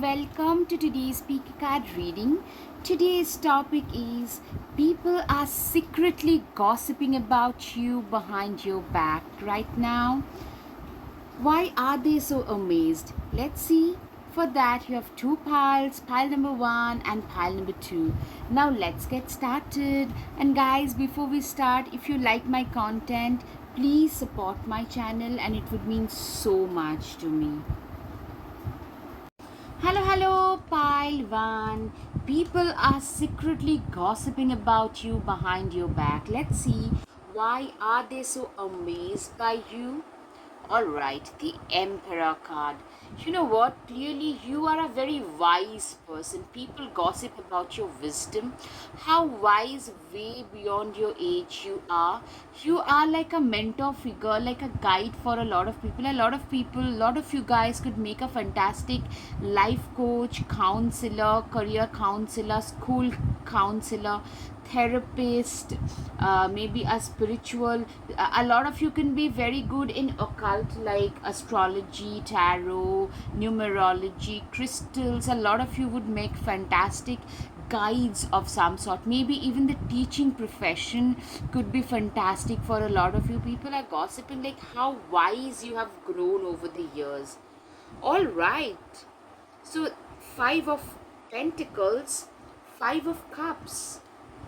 welcome to today's speaker card reading. Today's topic is people are secretly gossiping about you behind your back right now. Why are they so amazed? Let's see. For that, you have two piles, pile number one and pile number two. Now, let's get started. And, guys, before we start, if you like my content, please support my channel and it would mean so much to me. Hello, pile one. People are secretly gossiping about you behind your back. Let's see. Why are they so amazed by you? Alright, the Emperor card. You know what? Clearly, you are a very wise person. People gossip about your wisdom, how wise, way beyond your age you are. You are like a mentor figure, like a guide for a lot of people. A lot of you guys could make a fantastic life coach, counselor, career counselor, school counselor, therapist, maybe a spiritual. A lot of you can be very good in occult like astrology, tarot, numerology, crystals. A lot of you would make fantastic guides of some sort. Maybe even the teaching profession could be fantastic for a lot of you. People are gossiping like how wise you have grown over the years. All right, so five of pentacles, five of cups,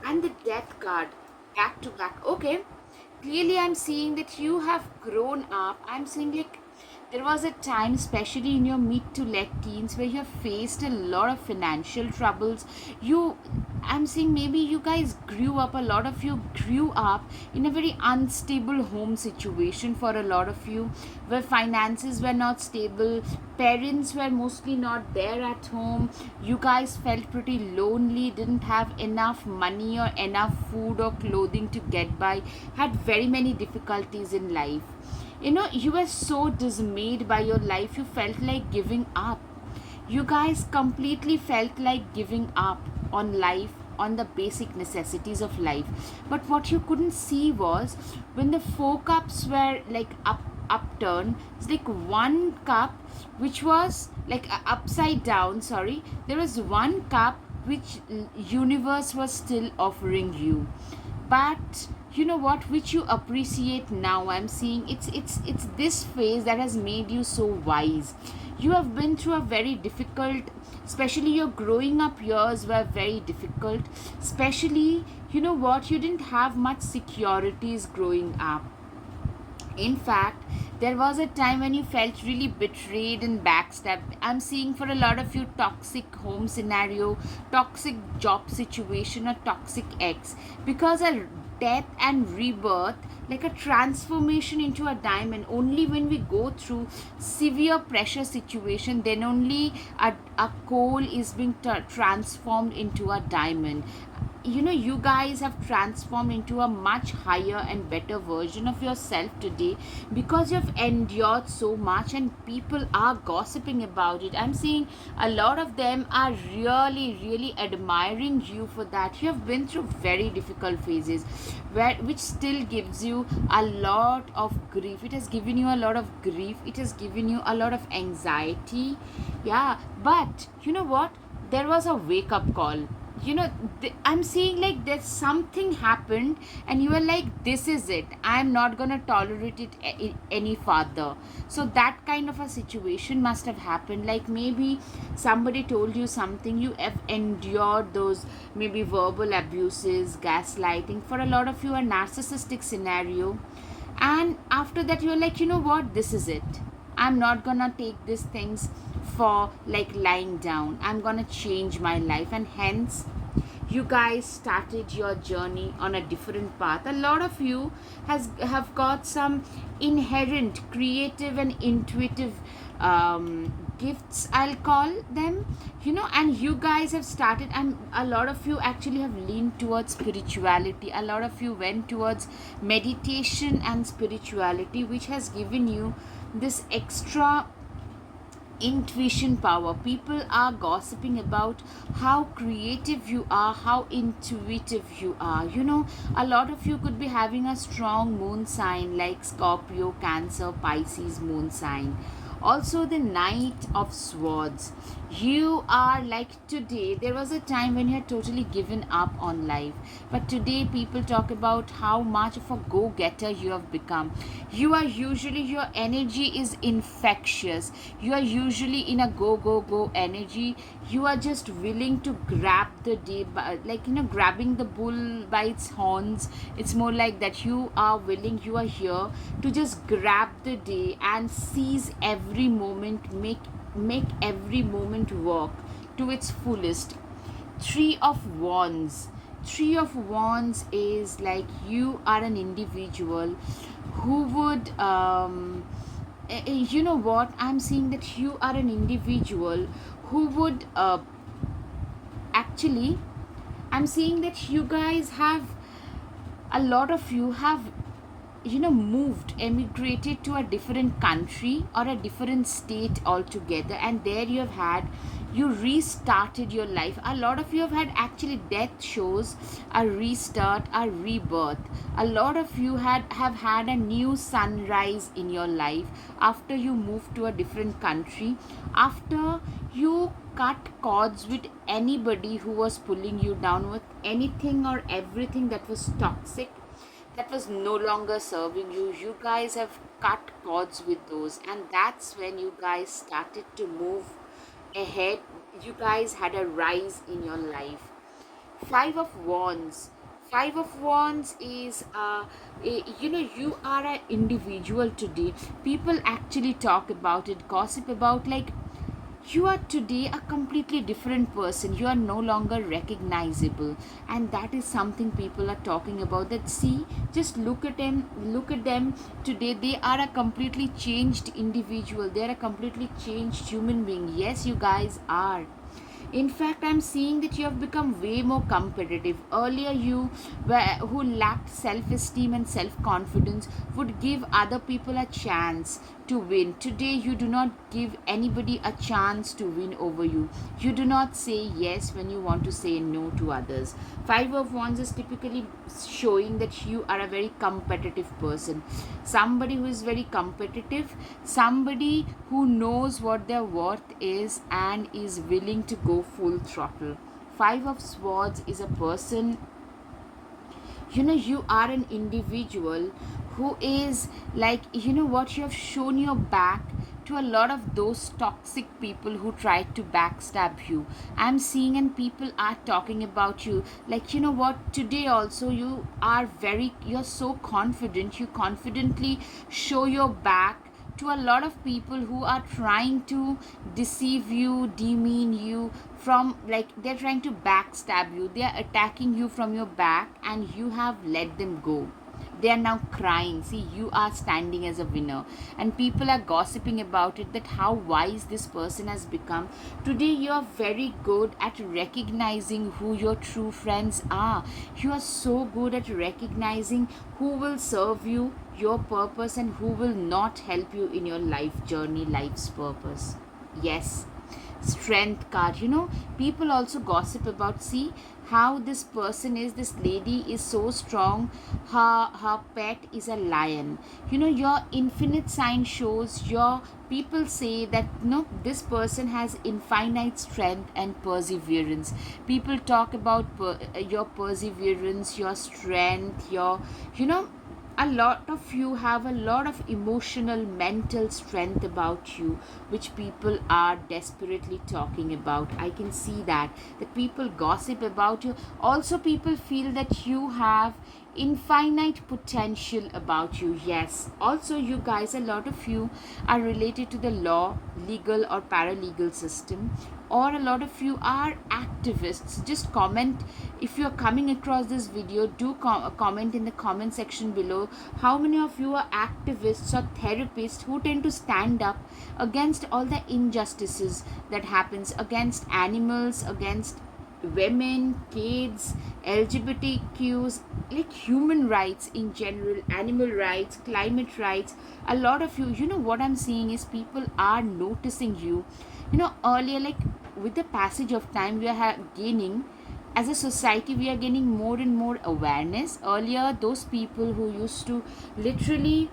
and the death card back to back. Okay, clearly I'm seeing that you have grown up. I'm seeing like there was a time, especially in your mid to late teens, where you have faced a lot of financial troubles. You, I'm seeing maybe you guys grew up, a lot of you grew up in a very unstable home situation for a lot of you, where finances were not stable, parents were mostly not there at home. You guys felt pretty lonely, didn't have enough money or enough food or clothing to get by, had very many difficulties in life. You were so dismayed by your life, you felt like giving up. You guys completely felt like giving up on life, on the basic necessities of life. But what you couldn't see was when the four cups were like upturned, it's like one cup which was like upside down, sorry. There was one cup which universe was still offering you, but you know what, which you appreciate now. I'm seeing it's this phase that has made you so wise. You have been through a very difficult, especially your growing up years were very difficult, especially, you know what, you didn't have much securities growing up. In fact, there was a time when you felt really betrayed and backstabbed. I'm seeing for a lot of you toxic home scenario, toxic job situation, or toxic ex. Because a death and rebirth, like a transformation into a diamond, only when we go through severe pressure situation, then only a coal is being transformed into a diamond. You guys have transformed into a much higher and better version of yourself today because you've endured so much, and people are gossiping about it. I'm seeing a lot of them are really admiring you for that. You have been through very difficult phases which still gives you a lot of grief. It has given you a lot of grief, it has given you a lot of anxiety. Yeah, but you know what, there was a wake up call. I'm seeing like there's something happened and you are like, this is it, I'm not gonna tolerate it any further. So that kind of a situation must have happened, like maybe somebody told you something, you have endured those maybe verbal abuses, gaslighting, for a lot of you a narcissistic scenario, and after that you're like, you know what, this is it, I'm not gonna take these things for like lying down, I'm gonna change my life, and hence you guys started your journey on a different path. A lot of you have got some inherent creative and intuitive gifts, I'll call them, and you guys have started, and a lot of you actually have leaned towards spirituality. A lot of you went towards meditation and spirituality, which has given you this extra intuition power. People are gossiping about how creative you are, how intuitive you are. A lot of you could be having a strong moon sign like Scorpio, Cancer, Pisces moon sign, Also the Knight of Swords. You are like, today there was a time when you had totally given up on life, but today people talk about how much of a go-getter you have become. You are usually, your energy is infectious. You are usually in a go go go energy. You are just willing to grab the day by, like, grabbing the bull by its horns. It's more like that. You are willing, you are here to just grab the day and seize every moment, make every moment work to its fullest. Three of wands is like, you are an individual who would you know what, I'm seeing that you are an individual who would actually, I'm seeing that you guys have, a lot of you have, moved, emigrated to a different country or a different state altogether, and there you restarted your life. A lot of you have had actually death shows, a restart, a rebirth. A lot of you have had a new sunrise in your life after you moved to a different country, after you cut cords with anybody who was pulling you down, with anything or everything that was toxic, that was no longer serving you. You guys have cut cords with those, and that's when you guys started to move ahead. You guys had a rise in your life. Five of wands is you are an individual today. People actually talk about it, gossip about, like, you are today a completely different person. You are no longer recognizable, and that is something people are talking about. That, see, just look at them today. They are a completely changed individual. They are a completely changed human being. Yes, you guys are. In fact, I'm seeing that you have become way more competitive. Earlier, you were, who lacked self-esteem and self-confidence, would give other people a chance to win. Today, you do not give anybody a chance to win over you. You do not say yes when you want to say no to others. Five of Wands is typically showing that you are a very competitive person. Somebody who is very competitive, somebody who knows what their worth is and is willing to go full throttle. Five of Swords is a person, you are an individual who is like, what, you have shown your back to a lot of those toxic people who tried to backstab you. I'm seeing, and people are talking about you, like, what, today also you're so confident. You confidently show your back to a lot of people who are trying to deceive you, demean you, from, like, they're trying to backstab you. They are attacking you from your back, and you have let them go. They are now crying. See, you are standing as a winner, and people are gossiping about it, that how wise this person has become. Today, you are very good at recognizing who your true friends are. You are so good at recognizing who will serve you, your purpose, and who will not help you in your life journey, life's purpose. Yes, Strength card. People also gossip about, see how this lady is so strong. Her pet is a lion. Your infinite sign shows your, people say that, this person has infinite strength and perseverance. People talk about your perseverance, your strength, your, you know a lot of you have a lot of emotional, mental strength about you, which people are desperately talking about. I can see that people gossip about you. Also, people feel that you have infinite potential about you. Yes, also, you guys, a lot of you are related to the law, legal or paralegal system, or a lot of you are activists. Just comment if you're coming across this video. Do comment in the comment section below how many of you are activists or therapists who tend to stand up against all the injustices that happens against animals, against women, kids, LGBTQs, like human rights in general, animal rights, climate rights. A lot of you, what I'm seeing is people are noticing you. Earlier, like, with the passage of time, we are gaining, as a society, we are gaining more and more awareness. Earlier, those people who used to literally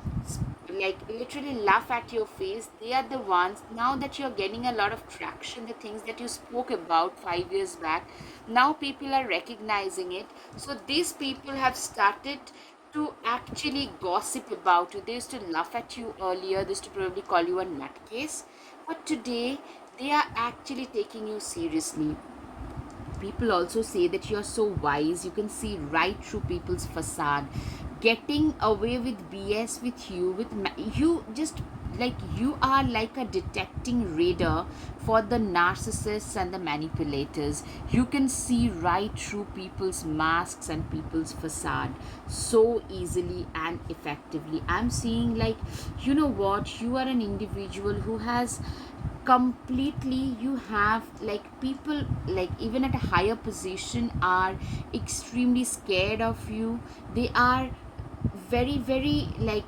like literally laugh at your face. They are the ones, now that you're getting a lot of traction, the things that you spoke about 5 years back, now people are recognizing it. So these people have started to actually gossip about you. They used to laugh at you earlier, they used to probably call you a nutcase, but today they are actually taking you seriously. People also say that you're so wise, you can see right through people's facade, getting away with BS with you, you just like you are like a detecting radar for the narcissists and the manipulators. You can see right through people's masks and people's facade so easily and effectively. I'm seeing, like, you know what, you are an individual who has completely, you have like people, like even at a higher position, are extremely scared of you. They are very like,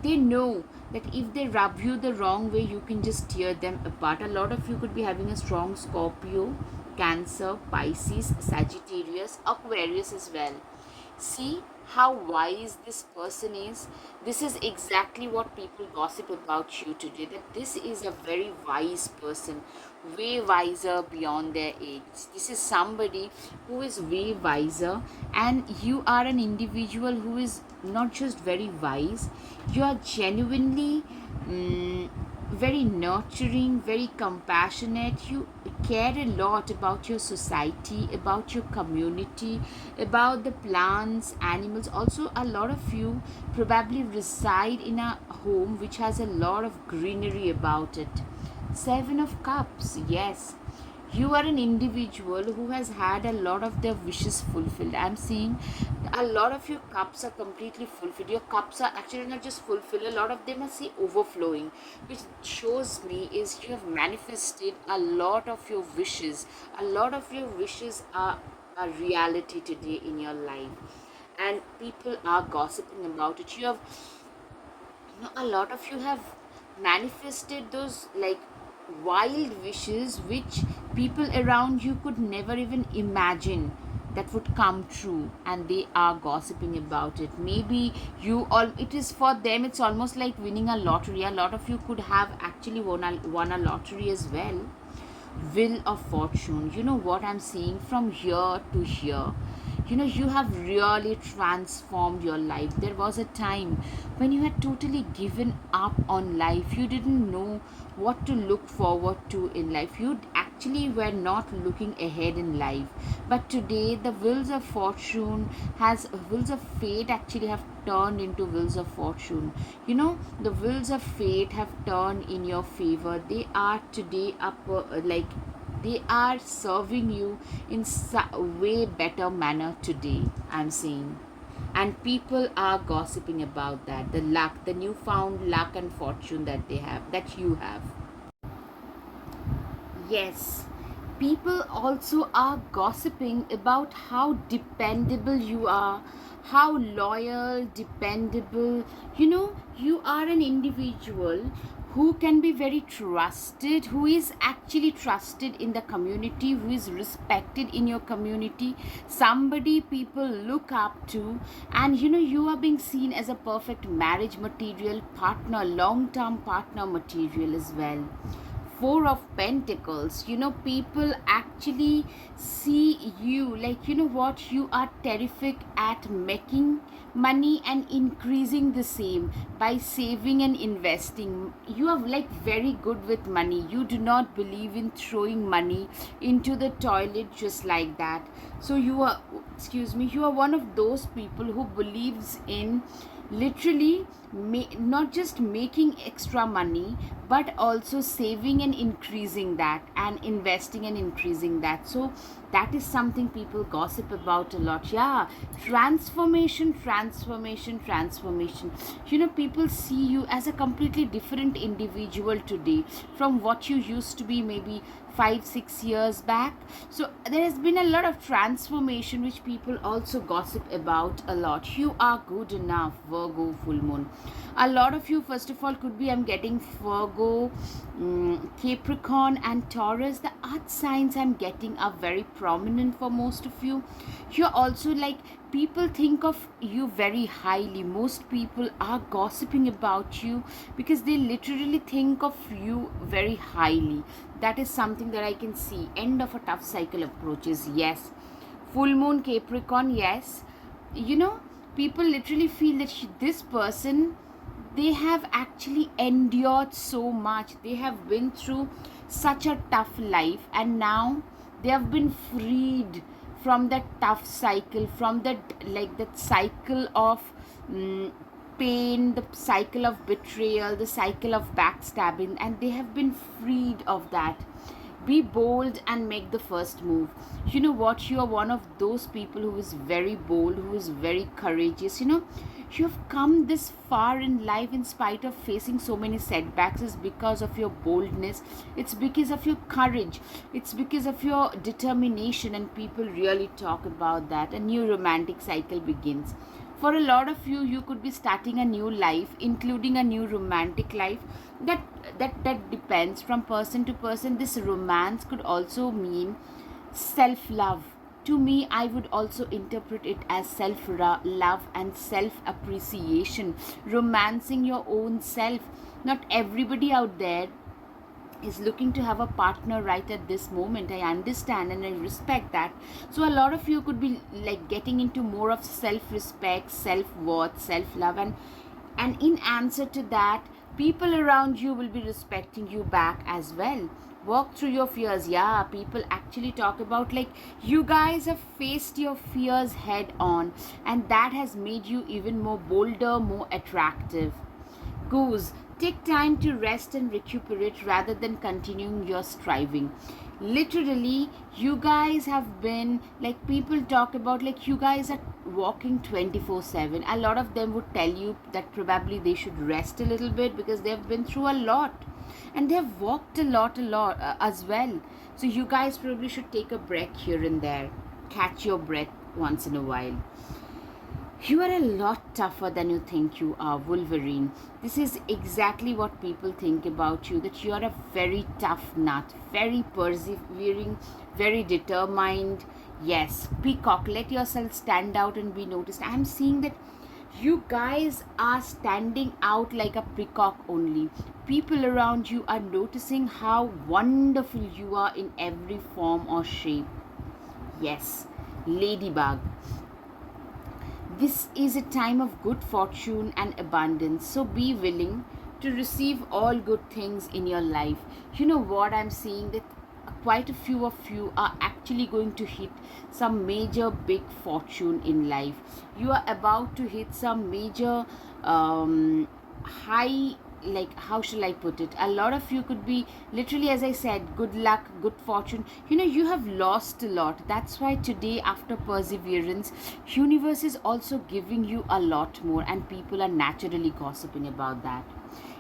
they know that if they rub you the wrong way, you can just tear them apart. A lot of you could be having a strong Scorpio, Cancer, Pisces, Sagittarius, Aquarius as well. See how wise this person is. This is exactly what people gossip about you today, that this is a very wise person, way wiser beyond their age. This is somebody who is way wiser, and you are an individual who is not just very wise, you are genuinely very nurturing, very compassionate. You care a lot about your society, about your community, about the plants, animals. Also, a lot of you probably reside in a home which has a lot of greenery about it. Seven of Cups, yes. You are an individual who has had a lot of their wishes fulfilled. I'm seeing a lot of your cups are completely fulfilled. Your cups are actually not just fulfilled, a lot of them are, see, overflowing, which shows me is you have manifested a lot of your wishes. A lot of your wishes are a reality today in your life, and people are gossiping about it. You have, a lot of you have manifested those like wild wishes which people around you could never even imagine that would come true, and they are gossiping about it. Maybe you all, it is for them, it's almost like winning a lottery. A lot of you could have actually won a lottery as well. Wheel of Fortune, you know what I'm seeing from here to here, you have really transformed your life. There was a time when you had totally given up on life. You didn't know what to look forward to in life. You actually were not looking ahead in life. But today, the wheels of fortune has wheels of fate actually have turned into wheels of fortune. The wheels of fate have turned in your favor. They are today up, like, they are serving you in way better manner today, I'm saying. And people are gossiping about that, the luck, the newfound luck and fortune that they have, that you have. Yes, people also are gossiping about how dependable you are, how loyal, dependable. You are an individual who can be very trusted, who is actually trusted in the community, who is respected in your community, somebody people look up to. And you are being seen as a perfect marriage material, partner, long term partner material as well. Four of Pentacles, people actually see you like, what, you are terrific at making money and increasing the same by saving and investing. You are like very good with money. You do not believe in throwing money into the toilet just like that. So you are, excuse me, you are one of those people who believes in literally not just making extra money, but also saving and increasing that, and investing and increasing that. So that is something people gossip about a lot. Yeah, transformation, transformation, transformation. People see you as a completely different individual today from what you used to be maybe 5-6 years back. So there has been a lot of transformation which people also gossip about a lot. You are good enough, Virgo full moon. A lot of you, first of all, could be, I'm getting Virgo, Capricorn and Taurus. The earth signs I'm getting are very prominent for most of you. You're also like, people think of you very highly. Most people are gossiping about you because they literally think of you very highly. That is something that I can see. End of a tough cycle approaches. Yes. Full moon Capricorn. Yes. You know, people literally feel that this person, they have actually endured so much. They have been through such a tough life, and now they have been freed from that tough cycle, from that, like, that cycle of mm, pain, the cycle of betrayal, the cycle of backstabbing, and they have been freed of that. Be bold and make the first move. You know what? You are one of those people who is very bold, who is very courageous. You know, you have come this far in life in spite of facing so many setbacks. Is because of your boldness, it's because of your courage, it's because of your determination, and people really talk about that. A new romantic cycle begins. For a lot of you, you could be starting a new life, including a new romantic life. That depends from person to person. This romance could also mean self love. To me, I would also interpret it as self love and self appreciation, romancing your own self. Not everybody out there is looking to have a partner right at this moment. I understand and I respect that. So a lot of you could be like getting into more of self respect, self worth, self love, and in answer to that, people around you will be respecting you back as well. Walk through your fears. Yeah, people actually talk about like, you guys have faced your fears head on, and that has made you even more bolder, more attractive. Goose, take time to rest and recuperate rather than continuing your striving. Literally, you guys have been like, people talk about like, you guys are walking 24/7. A lot of them would tell you that probably they should rest a little bit because they've been through a lot, and they've walked a lot as well. So you guys probably should take a break here and there, catch your breath once in a while. You are a lot tougher than you think you are, Wolverine. This is exactly what people think about you, that you are a very tough nut, very persevering, very determined. Yes, Peacock, let yourself stand out and be noticed. I am seeing that you guys are standing out like a peacock only. People around you are noticing how wonderful you are in every form or shape. Yes, Ladybug. This is a time of good fortune and abundance, so be willing to receive all good things in your life. You know what I'm seeing? That quite a few of you are actually going to hit some major big fortune in life. You are about to hit some major high, like, how shall I put it, a lot of you could be literally, as I said, good luck, good fortune. You know, you have lost a lot. That's why today, after perseverance, universe is also giving you a lot more, and people are naturally gossiping about that.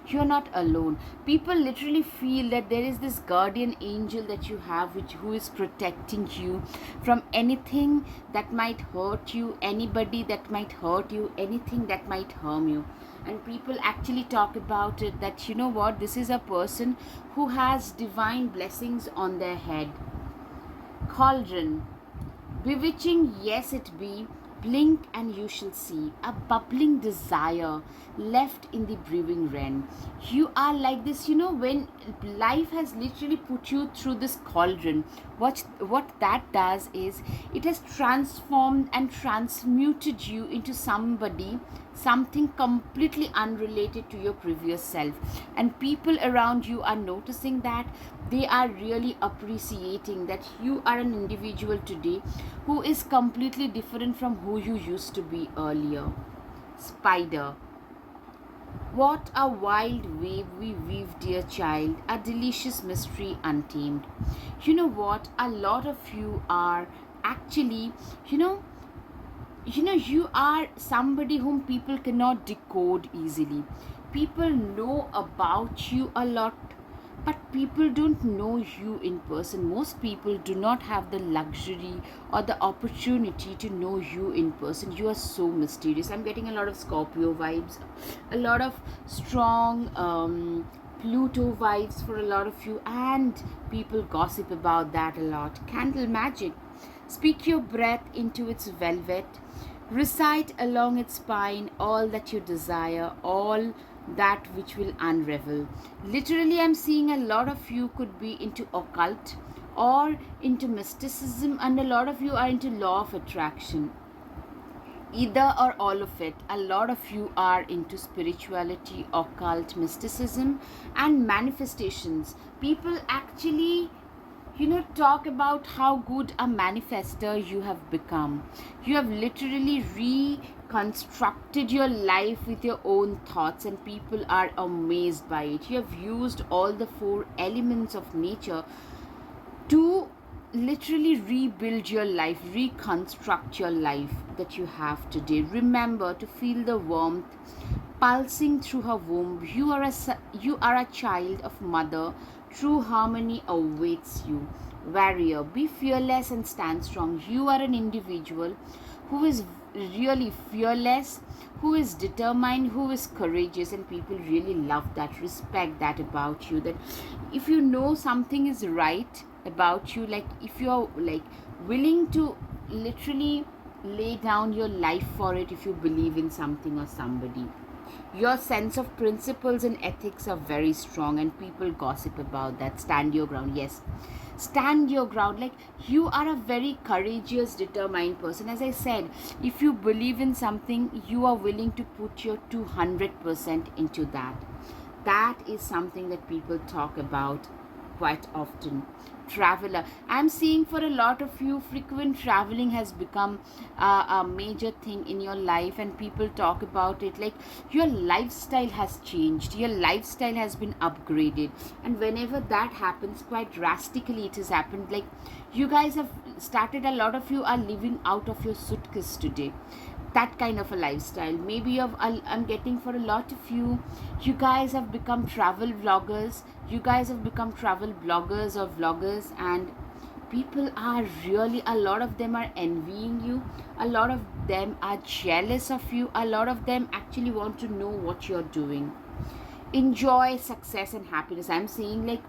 You're not alone. People literally feel that there is this guardian angel that you have, who is protecting you from anything that might hurt you, anybody that might hurt you, anything that might harm you. And people actually talk about it, that you know what, this is a person who has divine blessings on their head. Cauldron. Bewitching, yes it be. Blink and you shall see a bubbling desire left in the brewing wren. You are like this, you know, when life has literally put you through this cauldron, what that does is it has transformed and transmuted you into something completely unrelated to your previous self. And people around you are noticing that. They are really appreciating that you are an individual today who is completely different from who you used to be earlier. Spider. What a wild wave we weave, dear child, a delicious mystery untamed. You know what? A lot of you are actually, you know, you are somebody whom people cannot decode easily. People know about you a lot, but people don't know you in person. Most people do not have the luxury or the opportunity to know you in person. You are so mysterious. I'm getting a lot of Scorpio vibes, a lot of strong Pluto vibes for a lot of you, and people gossip about that a lot. Candle magic. Speak your breath into its velvet. Recite along its spine all that you desire, all that which will unravel. Literally, I'm seeing a lot of you could be into occult or into mysticism, and a lot of you are into law of attraction, either or all of it. A lot of you are into spirituality, occult, mysticism, and manifestations. People actually, talk about how good a manifester you have become. You have literally reconstructed your life with your own thoughts, and people are amazed by it. You have used all the four elements of nature to literally rebuild your life, reconstruct your life that you have today. Remember to feel the warmth pulsing through her womb. You are a child of mother. True harmony awaits you. Warrior, be fearless and stand strong. You are an individual who is really fearless, who is determined, who is courageous, and people really love that, respect that about you. That if you know something is right about you, like if you're like willing to literally lay down your life for it, if you believe in something or somebody, your sense of principles and ethics are very strong, and people gossip about that. Stand your ground. Yes, stand your ground. Like, you are a very courageous, determined person. As I said, if you believe in something, you are willing to put your 200% into that. That is something that people talk about quite often. Traveler, I'm seeing for a lot of you, frequent traveling has become a major thing in your life, and people talk about it. Like, your lifestyle has changed, your lifestyle has been upgraded, and whenever that happens, quite drastically it has happened. Like, you guys have started, a lot of you are living out of your suitcase today. That kind of a lifestyle, maybe I'm getting for a lot of you. You guys have become travel vloggers, you guys have become travel bloggers or vloggers, and people are really, a lot of them are envying you, a lot of them are jealous of you, a lot of them actually want to know what you're doing. Enjoy success and happiness. I'm saying, like,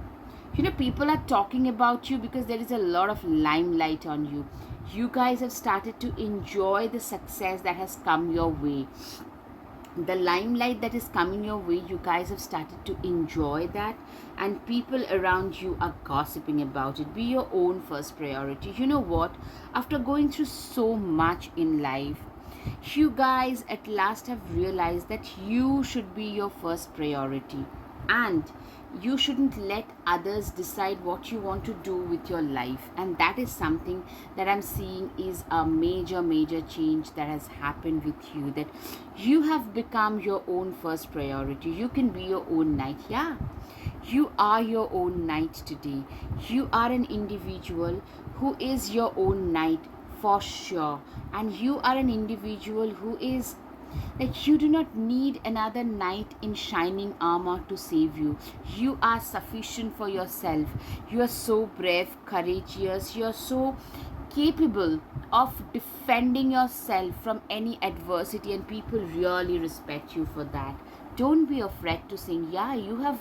people are talking about you because there is a lot of limelight on you. You guys have started to enjoy the success that has come your way. The limelight that is coming your way, you guys have started to enjoy that, and people around you are gossiping about it. Be your own first priority. You know what? After going through so much in life, you guys at last have realized that you should be your first priority, and you shouldn't let others decide what you want to do with your life. And that is something that I'm seeing is a major change that has happened with you, that you have become your own first priority. You can be your own knight. Yeah, you are your own knight today. You are an individual who is your own knight for sure, and you are an individual who is, like, you do not need another knight in shining armor to save you. You are sufficient for yourself. You are so brave, courageous. You are so capable of defending yourself from any adversity, and people really respect you for that. Don't be afraid to sing. Yeah, you have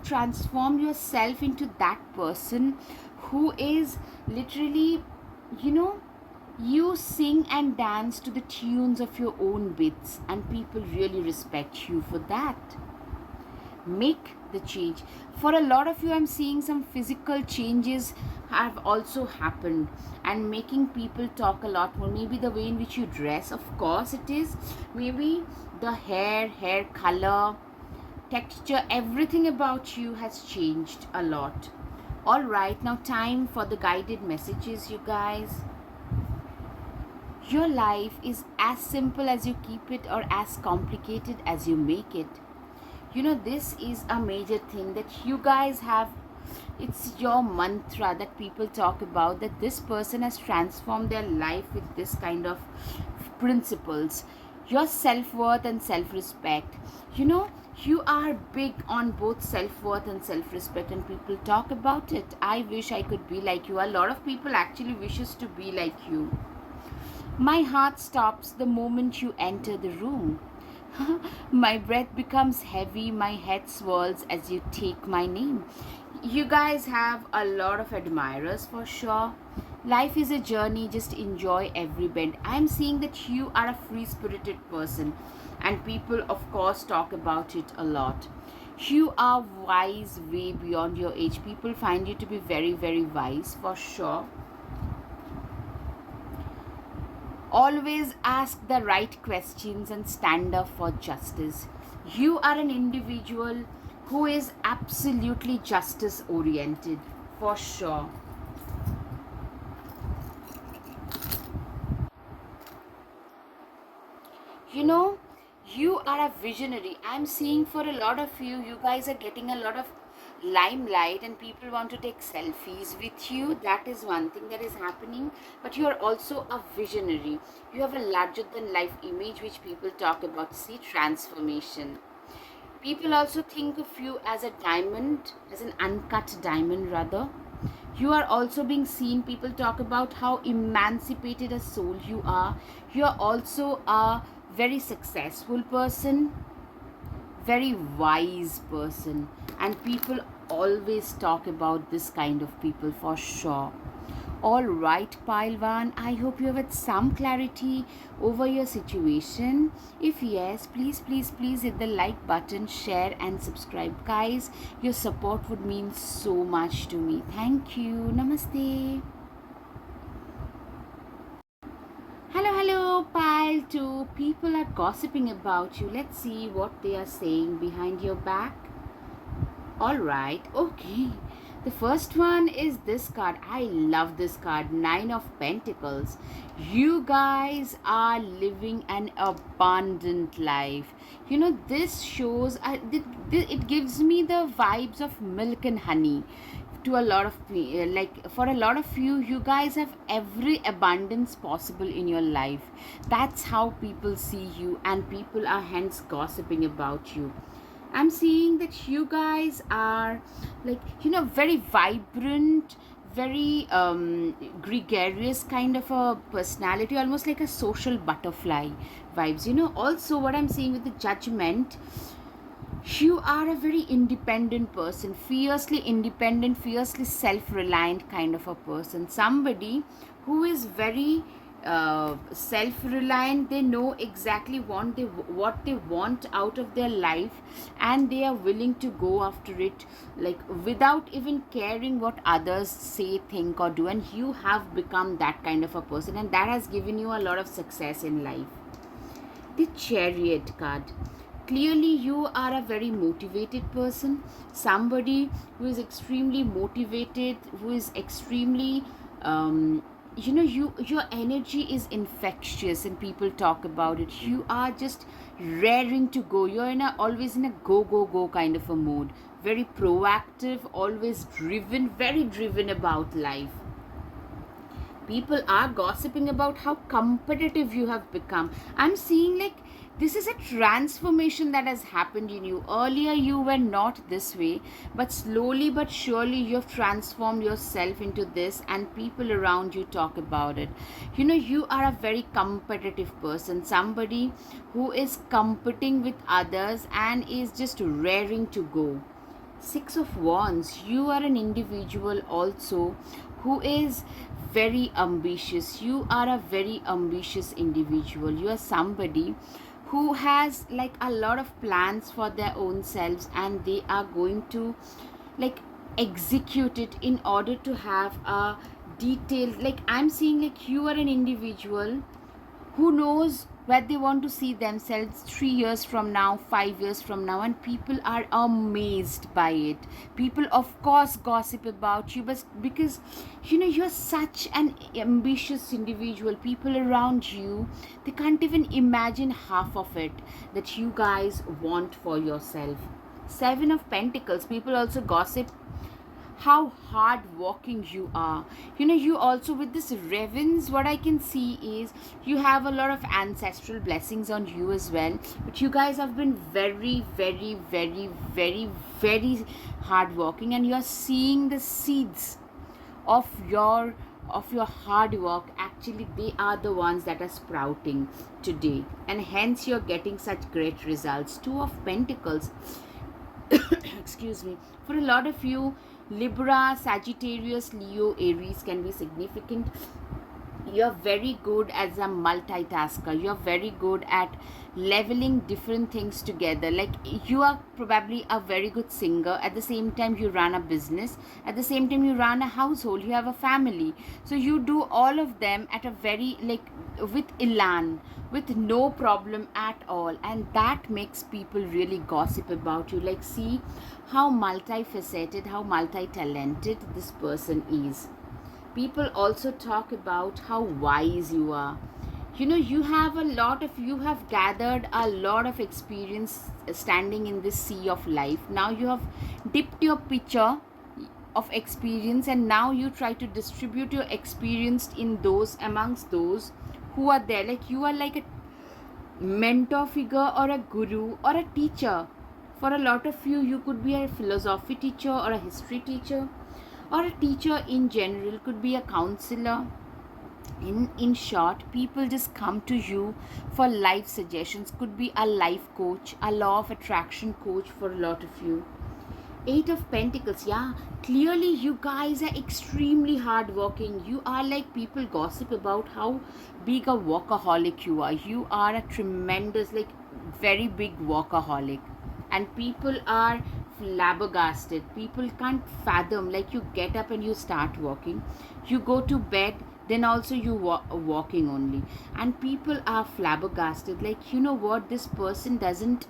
transformed yourself into that person who is literally, you know, you sing and dance to the tunes of your own beats, and people really respect you for that. Make the change. For a lot of you, I'm seeing some physical changes have also happened, and making people talk a lot more. Maybe the way in which you dress, of course it is. Maybe the hair color, texture, everything about you has changed a lot. All right, now time for the guided messages, you guys. Your life is as simple as you keep it, or as complicated as you make it. This is a major thing that you guys have. It's your mantra that people talk about, that this person has transformed their life with this kind of principles. Your self-worth and self-respect. You are big on both self-worth and self-respect, and people talk about it. I wish I could be like you. A lot of people actually wishes to be like you. My heart stops the moment you enter the room. My breath becomes heavy, my head swirls as you take my name. You guys have a lot of admirers for sure. Life is a journey, just enjoy every bend. I'm seeing that you are a free spirited person, and people, of course, talk about it a lot. You are wise way beyond your age. People find you to be very, very wise for sure. Always ask the right questions and stand up for justice. You are an individual who is absolutely justice oriented, for sure. You know, you are a visionary. I'm seeing for a lot of you, you guys are getting a lot of limelight and people want to take selfies with you. That is one thing that is happening. But you are also a visionary. You have a larger than life image which people talk about. See, transformation. People also think of you as a diamond, as an uncut diamond rather. You are also being seen. People talk about how emancipated a soul you are. You are also a very successful person, very wise person, and people always talk about this kind of people for sure. All right, Pailwan, I hope you have had some clarity over your situation. If yes, please, please, please hit the like button, share, and subscribe. Guys, your support would mean so much to me. Thank you. Namaste. Hello, hello, pile 2. People are gossiping about you. Let's see what they are saying behind your back. Alright, okay. The first one is this card. I love this card. Nine of Pentacles. You guys are living an abundant life. You know, this shows, it gives me the vibes of milk and honey to a lot of like for a lot of you, you guys have every abundance possible in your life. That's how people see you, and people are hence gossiping about you. I'm seeing that you guys are like, you know, very vibrant, very gregarious kind of a personality, almost like a social butterfly vibes. You know, also what I'm seeing with the Judgment, you are a very independent person, fiercely independent, fiercely self reliant kind of a person. Somebody who is very self reliant. They know exactly what they want out of their life, and they are willing to go after it, like without even caring what others say, think, or do. And you have become that kind of a person, and that has given you a lot of success in life. The Chariot card. Clearly, you are a very motivated person, somebody who is extremely motivated, who is extremely, you know, your energy is infectious, and people talk about it. You are just raring to go. You're in a always in a go go go kind of a mode. Very proactive, always driven, very driven about life. People are gossiping about how competitive you have become. I'm seeing like this is a transformation that has happened in you. Earlier you were not this way, but slowly but surely you have transformed yourself into this, and people around you talk about it. You know, you are a very competitive person, somebody who is competing with others and is just raring to go. Six of Wands, you are an individual also who is very ambitious. You are a very ambitious individual. You are somebody who has like a lot of plans for their own selves, and they are going to like execute it in order to have a detailed, like I'm seeing like you are an individual who knows where they want to see themselves 3 years from now, 5 years from now, and people are amazed by it. People, of course, gossip about you, but because you know you're such an ambitious individual, people around you, they can't even imagine half of it that you guys want for yourself. Seven of Pentacles, people also gossip how hard working you are. You know, you also with this Ravens, what I can see is you have a lot of ancestral blessings on you as well. But you guys have been very, very, very, very, very hard working, and you are seeing the seeds of your of your hard work, actually they are the ones that are sprouting today, and hence you're getting such great results. Two of Pentacles, excuse me, for a lot of you, Libra, Sagittarius, Leo, Aries can be significant. You're very good as a multitasker. You're very good at leveling different things together. Like, you are probably a very good singer, at the same time you run a business, at the same time you run a household, you have a family. So you do all of them at a very, like, with elan, with no problem at all, and that makes people really gossip about you. Like, see how multifaceted, how multi-talented this person is. People also talk about how wise you are. You know, you have gathered a lot of experience standing in this sea of life. Now you have dipped your pitcher of experience, and now you try to distribute your experience in those, amongst those who are there. Like, you are like a mentor figure or a guru or a teacher. For a lot of you, you could be a philosophy teacher or a history teacher, or a teacher in general, could be a counselor. In short, people just come to you for life suggestions. Could be a life coach, a law of attraction coach for a lot of you. Eight of Pentacles, yeah, clearly you guys are extremely hardworking. You are like, people gossip about how big a workaholic you are. You are a tremendous, like, very big workaholic, and people are flabbergasted. People can't fathom, like, you get up and you start working, you go to bed, then also you walking only, and people are flabbergasted. Like, you know what, this person doesn't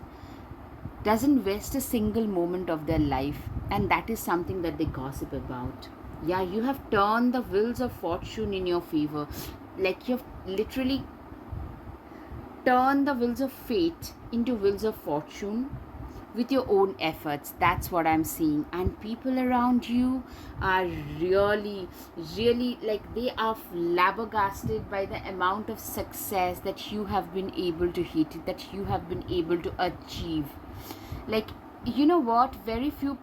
waste a single moment of their life, and that is something that they gossip about. Yeah, you have turned the wheels of fortune in your favor. Like, you've literally turned the wheels of fate into wheels of fortune with your own efforts. That's what I'm seeing. And people around you are really, really, like, they are flabbergasted by the amount of success that you have been able to hit, that you have been able to achieve. Like, you know what, very few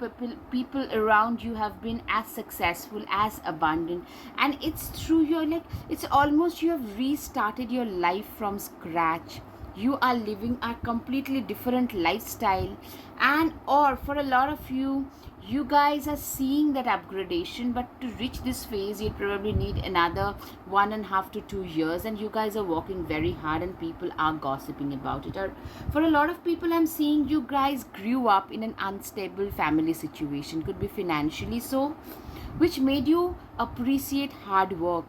people around you have been as successful, as abundant. And it's true, you're like, it's almost you have restarted your life from scratch. You are living a completely different lifestyle, and or for a lot of you, you guys are seeing that upgradation, but to reach this phase you probably need another 1.5 to 2 years, and you guys are working very hard and people are gossiping about it. Or for a lot of people, I'm seeing you guys grew up in an unstable family situation, could be financially so, which made you appreciate hard work.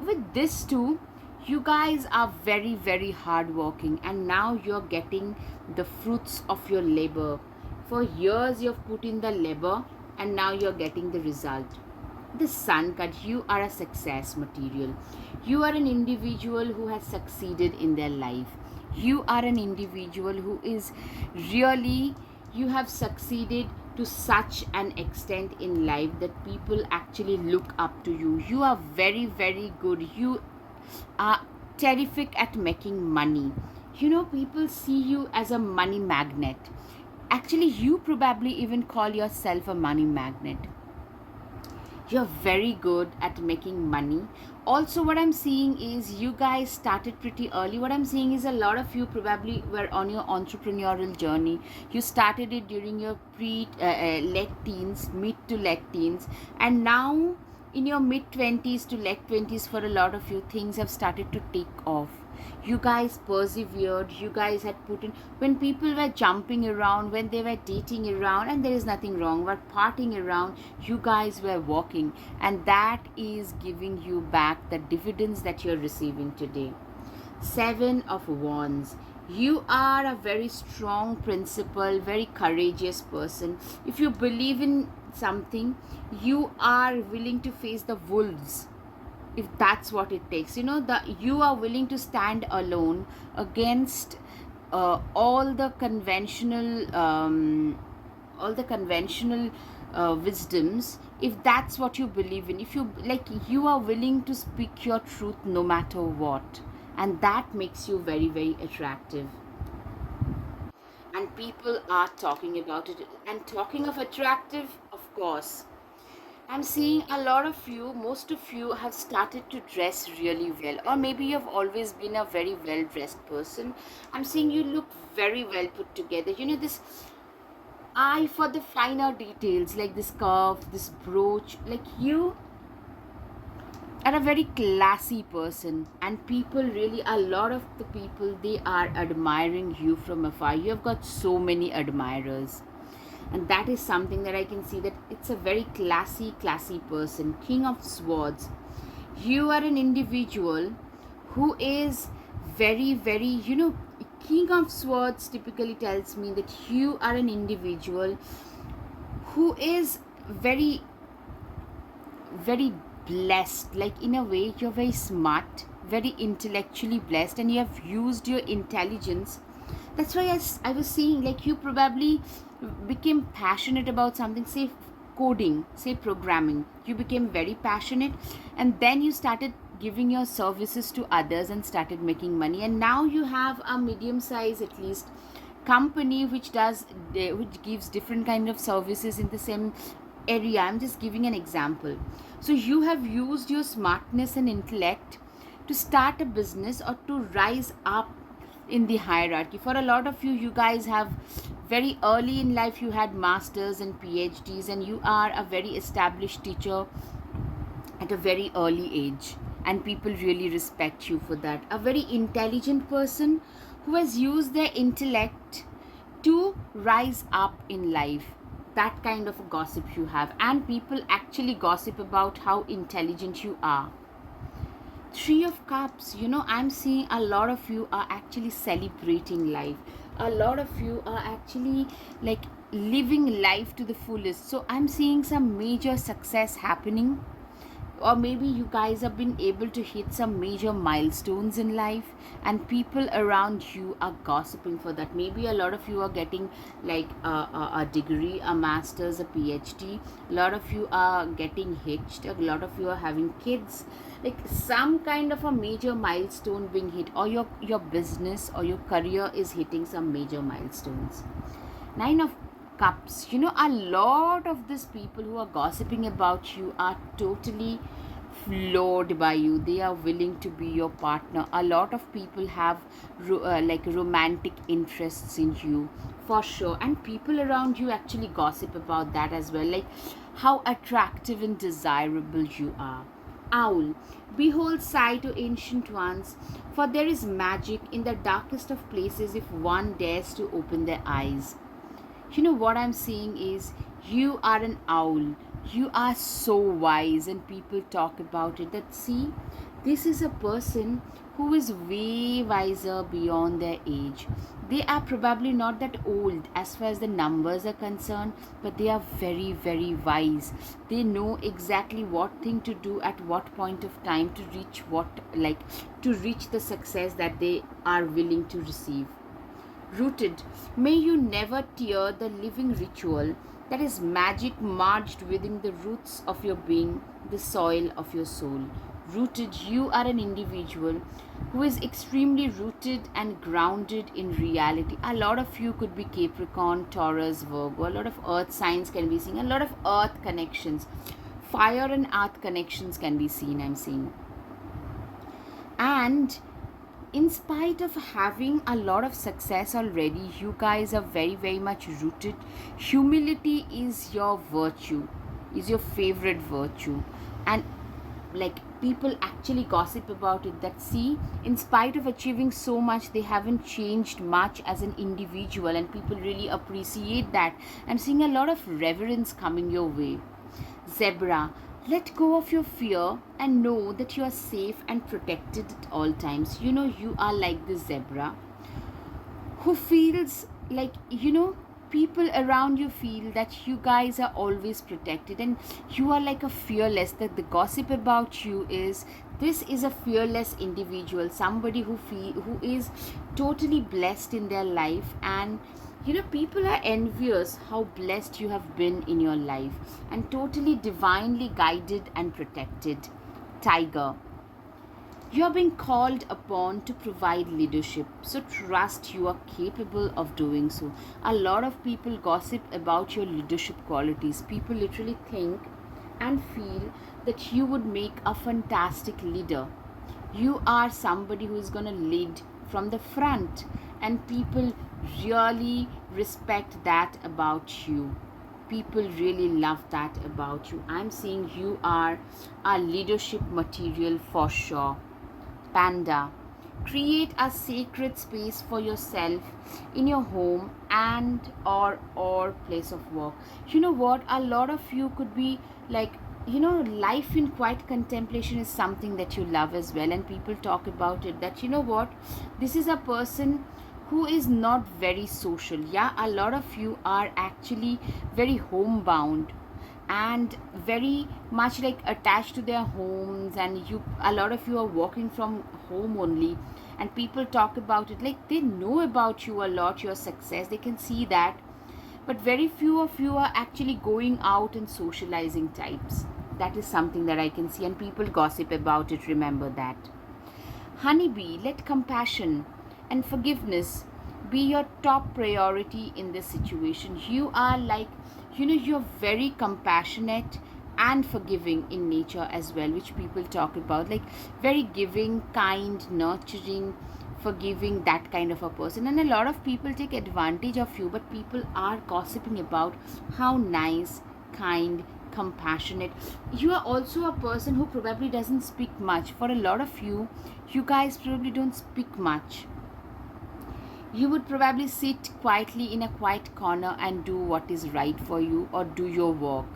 With this too, you guys are very, very hardworking, and now you're getting the fruits of your labor. For years you've put in the labor, and now you're getting the result. The Sun card, you are a success material. You are an individual who has succeeded in their life. You are an individual who is really, you have succeeded to such an extent in life that people actually look up to you. You are very, very good. You are terrific at making money. You know, people see you as a money magnet. Actually, you probably even call yourself a money magnet. You're very good at making money. Also, what I'm seeing is you guys started pretty early. What I'm seeing is a lot of you probably were on your entrepreneurial journey. You started it during your late teens, mid to late teens, and now in your mid 20s to late 20s, for a lot of you, things have started to take off. You guys persevered. You guys had put in, when people were jumping around, when they were dating around, and there is nothing wrong, but partying around, you guys were walking, and that is giving you back the dividends that you're receiving today. Seven of Wands, you are a very strong principle, very courageous person. If you believe in something, you are willing to face the wolves, if that's what it takes. You know, that you are willing to stand alone against all the conventional wisdoms, if that's what you believe in. If you like, you are willing to speak your truth no matter what, and that makes you very, very attractive, and people are talking about it. And talking of attractive, of course, I'm seeing a lot of you, most of you have started to dress really well, or maybe you've always been a very well dressed person. I'm seeing you look very well put together. This eye for the finer details, like this curve, this brooch, like you are a very classy person, and people really, a lot of the people, they are admiring you from afar. You have got so many admirers, and that is something that I can see, that it's a very classy person. King of Swords, you are an individual who is very, King of Swords typically tells me that you are an individual who is very blessed. Like, in a way, you're very smart, very intellectually blessed, and you have used your intelligence. That's why I was saying, like, you probably became passionate about something, say coding, say programming. You became very passionate, and then you started giving your services to others and started making money, and now you have a medium size, at least, company which gives different kind of services in the same area. I'm just giving an example. So you have used your smartness and intellect to start a business or to rise up in the hierarchy. For a lot of you, you guys have, very early in life, you had masters and PhDs, and you are a very established teacher at a very early age, and people really respect you for that. A very intelligent person who has used their intellect to rise up in life. That kind of gossip you have, and people actually gossip about how intelligent you are. Three of Cups, I'm seeing a lot of you are actually celebrating life. A lot of you are actually, like, living life to the fullest. So I'm seeing some major success happening, or maybe you guys have been able to hit some major milestones in life, and people around you are gossiping for that. Maybe a lot of you are getting, like, a degree, a master's, a PhD. A lot of you are getting hitched, a lot of you are having kids, like some kind of a major milestone being hit, or your business or your career is hitting some major milestones. Nine of Cups, a lot of these people who are gossiping about you are totally floored by you. They are willing to be your partner. A lot of people have like romantic interests in you, for sure, and people around you actually gossip about that as well, like how attractive and desirable you are. Owl, behold sight, O ancient ones, for there is magic in the darkest of places if one dares to open their eyes. What I'm seeing is, you are an owl. You are so wise, and people talk about it. That, see, this is a person who is way wiser beyond their age. They are probably not that old as far as the numbers are concerned, but they are very wise. They know exactly what thing to do at what point of time to reach to reach the success that they are willing to receive. Rooted, may you never tear the living ritual that is magic merged within the roots of your being, the soil of your soul. Rooted, you are an individual who is extremely rooted and grounded in reality. A lot of you could be Capricorn, Taurus, Virgo. A lot of earth signs can be seen. A lot of earth connections. Fire and earth connections can be seen, I'm seeing. And in spite of having a lot of success already, you guys are very much rooted. Humility is your virtue, is your favorite virtue. And, like, people actually gossip about it, that, see, in spite of achieving so much, they haven't changed much as an individual, and people really appreciate that. I'm seeing a lot of reverence coming your way. Zebra, let go of your fear and know that you are safe and protected at all times. You are like the zebra who feels like, people around you feel that you guys are always protected, and you are like a fearless, that the gossip about you is, this is a fearless individual, somebody who is totally blessed in their life. And people are envious how blessed you have been in your life, and totally divinely guided and protected. Tiger, you are being called upon to provide leadership, so trust you are capable of doing so. A lot of people gossip about your leadership qualities. People literally think and feel that you would make a fantastic leader. You are somebody who is going to lead from the front, and people really respect that about you. People really love that about you. I'm seeing you are a leadership material for sure. Panda. Create a sacred space for yourself in your home and or place of work. You know what? A lot of you could be like, life in quiet contemplation is something that you love as well, and people talk about it that, this is a person who is not very social. Yeah, a lot of you are actually very homebound and very much like attached to their homes, and a lot of you are working from home only, and people talk about it like they know about you a lot, your success, they can see that, but very few of you are actually going out and socializing types. That is something that I can see, and people gossip about it. Remember that. Honeybee, let compassion and forgiveness be your top priority in this situation. You are like, you're very compassionate and forgiving in nature as well, which people talk about. Like, very giving, kind, nurturing, forgiving, that kind of a person. And a lot of people take advantage of you, but people are gossiping about how nice, kind, compassionate. You are also a person who probably doesn't speak much. For a lot of you, you guys probably don't speak much. You would probably sit quietly in a quiet corner and do what is right for you, or do your work.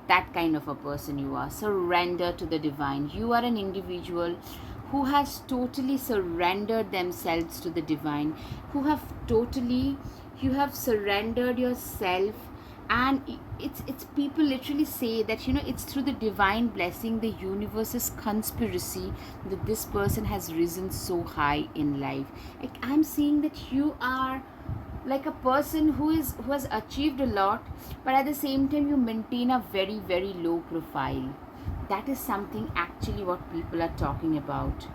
That kind of a person you are. Surrender to the divine. You are an individual who has totally surrendered themselves to the divine, who have totally, you have surrendered yourself. And it's people literally say that, it's through the divine blessing, the universe's conspiracy, that this person has risen so high in life. Like, I'm seeing that you are like a person who has achieved a lot, but at the same time you maintain a very very low profile. That is something actually what people are talking about.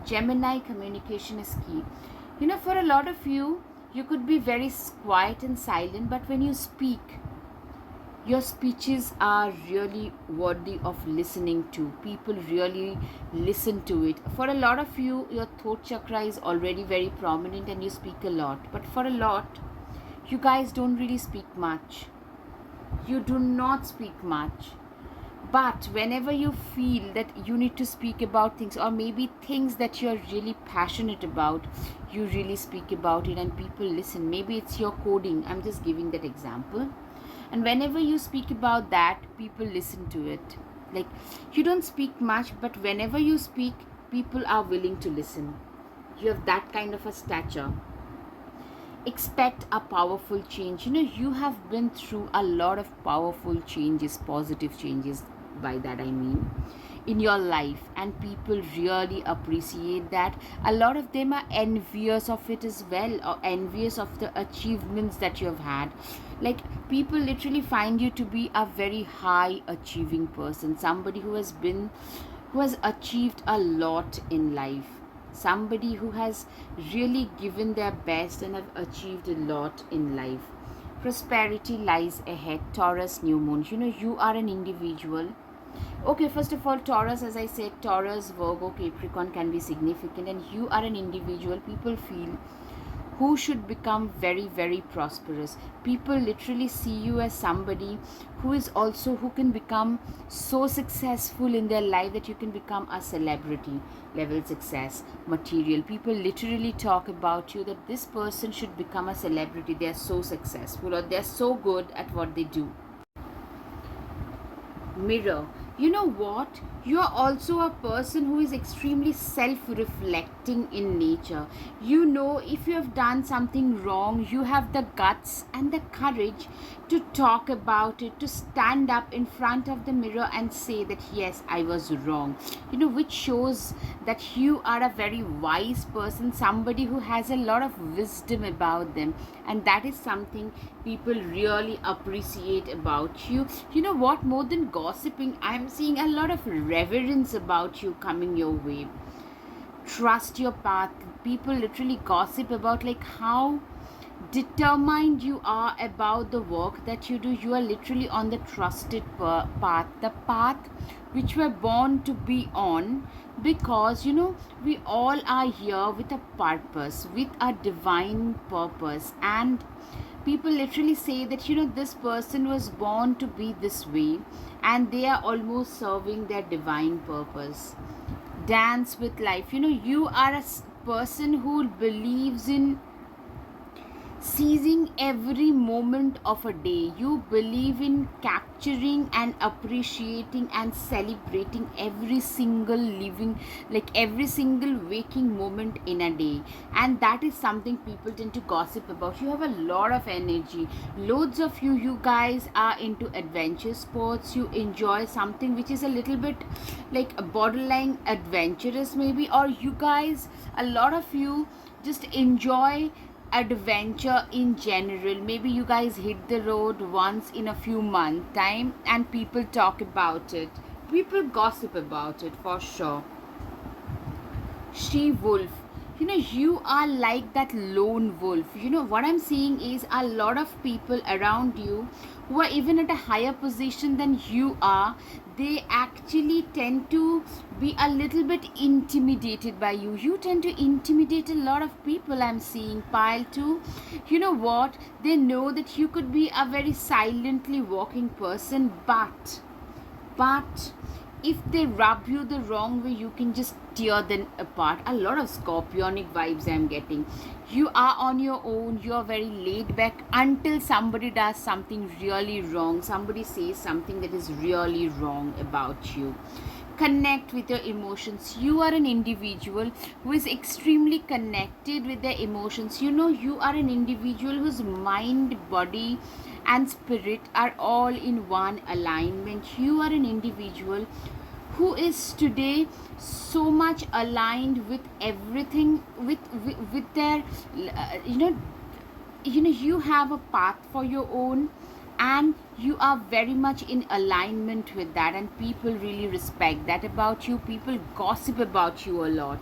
Gemini, communication is key. For a lot of you, you could be very quiet and silent, but when you speak, your speeches are really worthy of listening to. People really listen to it. For a lot of you, your throat chakra is already very prominent and you speak a lot. But for a lot, you guys don't really speak much. You do not speak much. But whenever you feel that you need to speak about things, or maybe things that you're really passionate about, you really speak about it and people listen. Maybe it's your coding. I'm just giving that example. And whenever you speak about that, people listen to it. Like, you don't speak much, but whenever you speak, people are willing to listen. You have that kind of a stature. Expect a powerful change. You have been through a lot of powerful changes, positive changes, by that I mean, in your life, and people really appreciate that. A lot of them are envious of it as well, or envious of the achievements that you have had. Like, people literally find you to be a very high achieving person, somebody who has achieved a lot in life, somebody who has really given their best and have achieved a lot in life. Prosperity lies ahead. Taurus, new moon. You are an individual. Okay, first of all, Taurus, as I said, Taurus, Virgo, Capricorn can be significant, and you are an individual people feel who should become very very prosperous. People literally see you as somebody who is also, who can become so successful in their life that you can become a celebrity level success material. People literally talk about you that this person should become a celebrity, they are so successful or they are so good at what they do. Mirror, you know what, you are also a person who is extremely self-reflecting in nature. If you have done something wrong, you have the guts and the courage to talk about it, to stand up in front of the mirror and say that yes, I was wrong, which shows that you are a very wise person, somebody who has a lot of wisdom about them, and that is something people really appreciate about you. You know what, more than gossiping, I'm seeing a lot of reverence about you coming your way. Trust your path. People literally gossip about like how determined you are about the work that you do. You are literally on the trusted path, the path which we're born to be on, because we all are here with a purpose, with a divine purpose. And people literally say that this person was born to be this way, and they are almost serving their divine purpose. Dance with life. You are a person who believes in seizing every moment of a day. You believe in capturing and appreciating and celebrating every single living, like every single waking moment in a day. And that is something people tend to gossip about. You have a lot of energy. Loads of you guys are into adventure sports. You enjoy something which is a little bit like a borderline adventurous, maybe, or you guys, a lot of you just enjoy adventure in general. Maybe you guys hit the road once in a few months time and people talk about it, people gossip about it for sure. She wolf. You are like that lone wolf. What I'm seeing is a lot of people around you who are even at a higher position than you are. They actually tend to be a little bit intimidated by you. You tend to intimidate a lot of people, I'm seeing. Pile 2. You know what? They know that you could be a very silently walking person, but if they rub you the wrong way, you can just tear them apart. A lot of scorpionic vibes I'm getting. You are on your own, you're very laid back until somebody does something really wrong, somebody says something that is really wrong about you. Connect with your emotions. You are an individual who is extremely connected with their emotions. You are an individual whose mind, body and spirit are all in one alignment. You are an individual who is today so much aligned with everything, with their you have a path for your own, and you are very much in alignment with that, and people really respect that about you. People gossip about you a lot.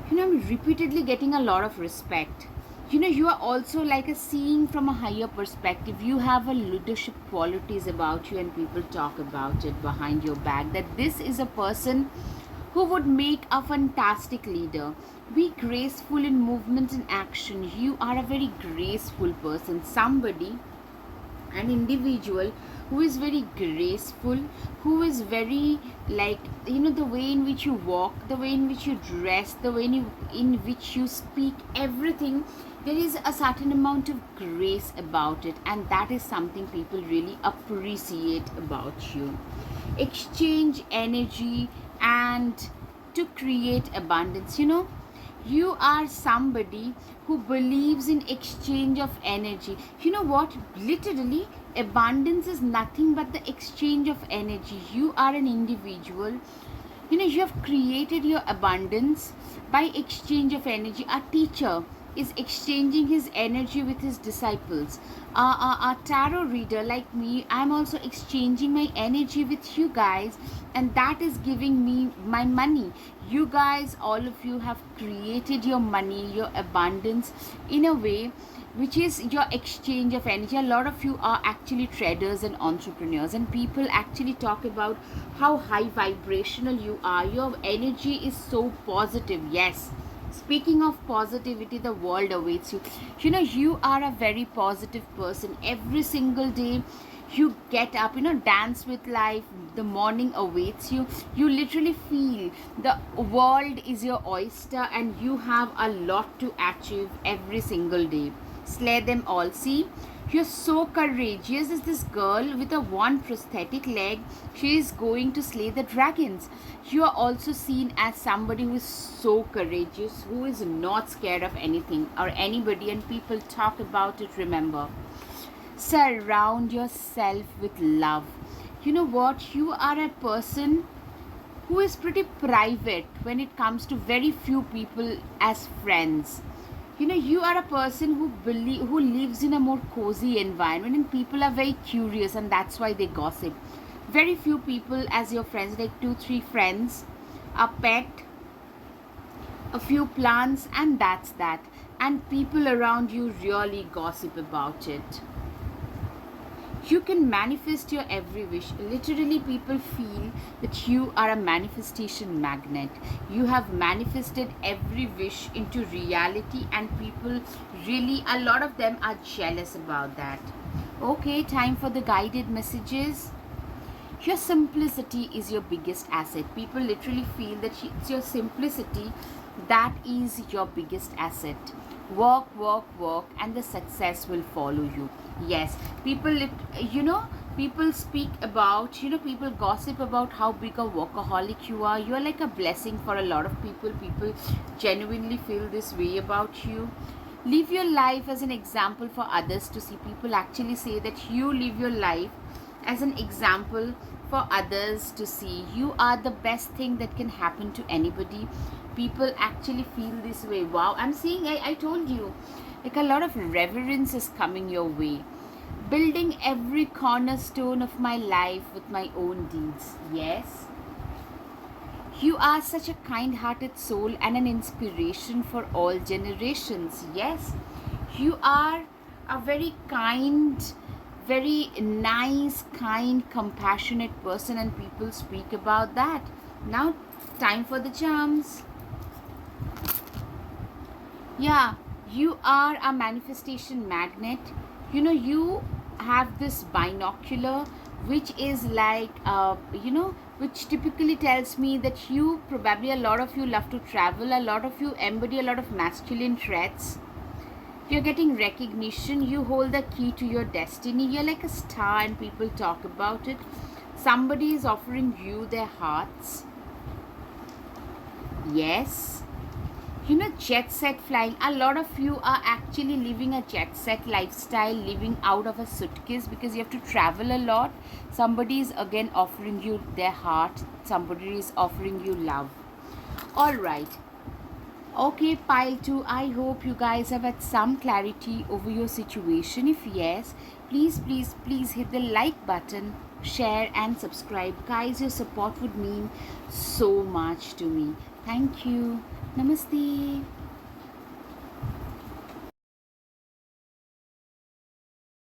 I'm repeatedly getting a lot of respect. You are also like a seeing from a higher perspective. You have a leadership qualities about you, and people talk about it behind your back, that this is a person who would make a fantastic leader. Be graceful in movement and action. You are a very graceful person, somebody, an individual who is very graceful, who is very, like, the way in which you walk, the way in which you dress, the way in which you speak, everything, there is a certain amount of grace about it, and that is something people really appreciate about you. Exchange energy and to create abundance. You are somebody who believes in exchange of energy. You know what? Literally, abundance is nothing but the exchange of energy. You are an individual. You have created your abundance by exchange of energy. A teacher is exchanging his energy with his disciples. A tarot reader like me, I'm also exchanging my energy with you guys, and that is giving me my money. You guys, all of you, have created your money, your abundance, in a way which is your exchange of energy. A lot of you are actually traders and entrepreneurs, and people actually talk about how high vibrational you are. Your energy is so positive. Yes, speaking of positivity, the world awaits you. You are a very positive person. Every single day you get up, dance with life, the morning awaits you. You literally feel the world is your oyster, and you have a lot to achieve every single day. Slay them all. See, you're so courageous as this girl with a one prosthetic leg. She is going to slay the dragons. You are also seen as somebody who is so courageous, who is not scared of anything or anybody, and people talk about it. Remember, surround yourself with love. You know what? You are a person who is pretty private when it comes to very few people as friends. You are a person who lives in a more cozy environment, and people are very curious, and that's why they gossip. Very few people as your friends, like 2-3 friends, a pet, a few plants, and that's that. and people around you really gossip about it. You can manifest your every wish. Literally, people feel that you are a manifestation magnet. You have manifested every wish into reality, and people really, a lot of them are jealous about that. Okay, time for the guided messages. Your simplicity is your biggest asset. People literally feel that it's your simplicity that is your biggest asset. Work, work, work, and the success will follow you. Yes, people speak about, people gossip about how big a workaholic you are. You're like a blessing for a lot of people. People genuinely feel this way about you. Live your life as an example for others to see. People actually say that you live your life as an example for others to see. You are the best thing that can happen to anybody. People actually feel this way. Wow, I'm seeing, I told you, like a lot of reverence is coming your way. Building every cornerstone of my life with my own deeds. Yes. You are such a kind hearted soul and an inspiration for all generations. Yes, you are a very kind, very nice, kind, compassionate person, and people speak about that. Now, time for the charms. Yeah, you are a manifestation magnet. You have this binocular, which is like, which typically tells me that you probably, a lot of you love to travel, a lot of you embody a lot of masculine traits. You're getting recognition, you hold the key to your destiny, you're like a star and people talk about it. Somebody is offering you their hearts. Yes, jet set flying. A lot of you are actually living a jet set lifestyle, living out of a suitcase because you have to travel a lot. Somebody is again offering you their heart, somebody is offering you love. All right. Okay, pile 2, I hope you guys have had some clarity over your situation. If yes, please, please, please hit the like button, share and subscribe. Guys, your support would mean so much to me. Thank you. Namaste.